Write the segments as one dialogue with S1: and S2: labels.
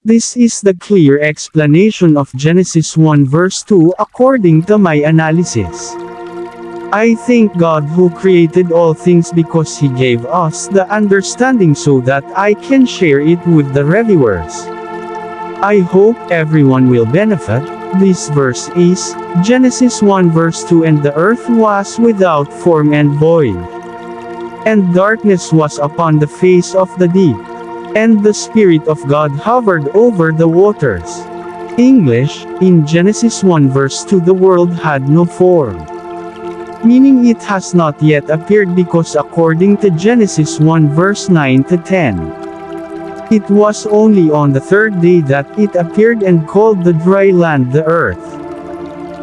S1: This is the clear explanation of Genesis 1 verse 2 according to my analysis. I thank God who created all things because He gave us the understanding so that I can share it with the reviewers. I hope everyone will benefit. This verse is Genesis 1 verse 2, and the earth was without form and void, and darkness was upon the face of the deep, and the Spirit of God hovered over the waters. English, in Genesis 1 verse 2 the world had no form, meaning it has not yet appeared, because according to Genesis 1 verse 9 to 10, it was only on the third day that it appeared and called the dry land the earth.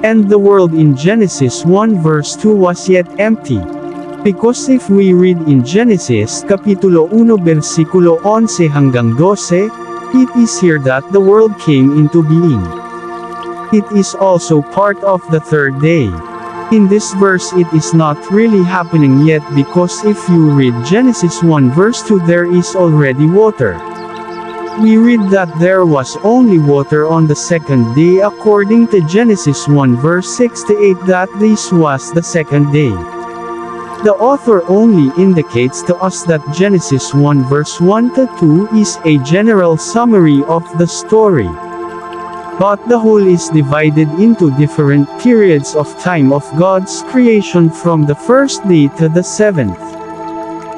S1: And the world in Genesis 1 verse 2 was yet empty. Because if we read in Genesis Kapitulo 1 versikulo 11 hanggang 12, it is here that the world came into being. It is also part of the third day. In this verse it is not really happening yet, because if you read Genesis 1 verse 2 there is already water. We read that there was only water on the second day according to Genesis 1 verse 6 to 8, that this was the second day. The author only indicates to us that Genesis 1 verse 1 to 2 is a general summary of the story. But the whole is divided into different periods of time of God's creation from the first day to the seventh.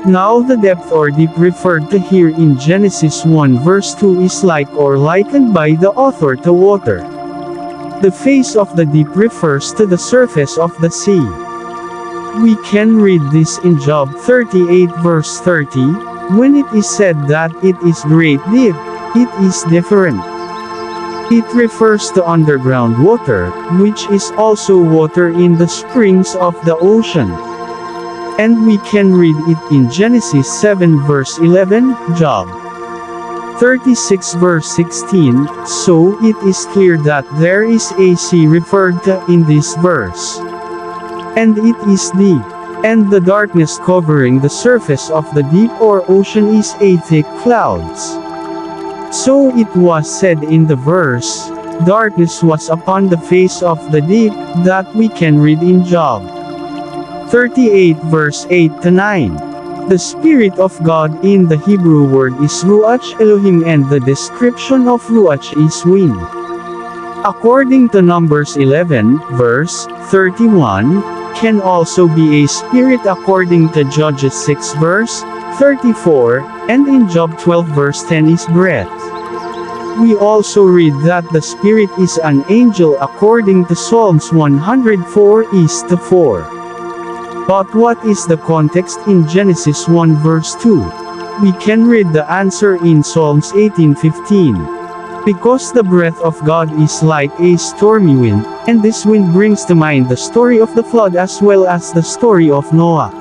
S1: Now the depth or deep referred to here in Genesis 1 verse 2 is like or likened by the author to water. The face of the deep refers to the surface of the sea. We can read this in Job 38 verse 30, when it is said that it is great deep, it is different. It refers to underground water, which is also water in the springs of the ocean. And we can read it in Genesis 7 verse 11, Job 36 verse 16, so it is clear that there is a sea referred to in this verse. And it is deep. And the darkness covering the surface of the deep or ocean is a thick clouds. So it was said in the verse, darkness was upon the face of the deep, that we can read in Job 38 verse 8 to 9. The Spirit of God in the Hebrew word is Ruach Elohim, and the description of Ruach is wind. According to Numbers 11 verse 31, can also be a spirit according to Judges 6 verse 34, and in Job 12 verse 10 is breath. We also read that the Spirit is an angel according to Psalms 104 is to 4. But what is the context in Genesis 1 verse 2? We can read the answer in Psalms 18:15. Because the breath of God is like a stormy wind, and this wind brings to mind the story of the flood as well as the story of Noah.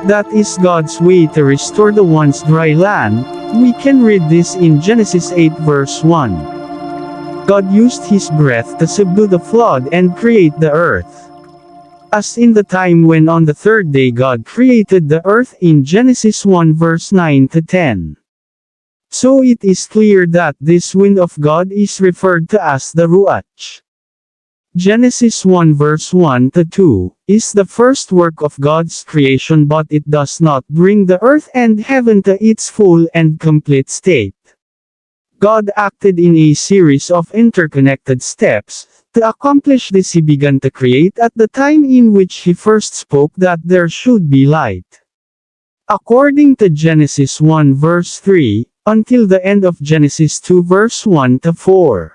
S1: That is God's way to restore the once dry land. We can read this in Genesis 8 verse 1. God used His breath to subdue the flood and create the earth. As in the time when on the third day God created the earth in Genesis 1 verse 9 to 10. So it is clear that this wind of God is referred to as the Ruach. Genesis 1 verse 1 to 2 is the first work of God's creation, but it does not bring the earth and heaven to its full and complete state. God acted in a series of interconnected steps. To accomplish this, He began to create at the time in which He first spoke that there should be light. According to Genesis 1 verse 3, until the end of Genesis 2 verse 1 to 4.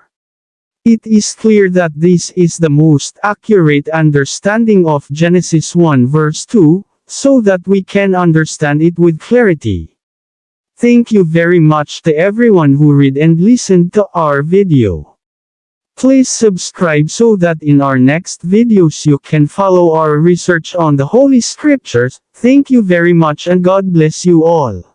S1: It is clear that this is the most accurate understanding of Genesis 1 verse 2, so that we can understand it with clarity. Thank you very much to everyone who read and listened to our video. Please subscribe so that in our next videos you can follow our research on the Holy Scriptures. Thank you very much and God bless you all.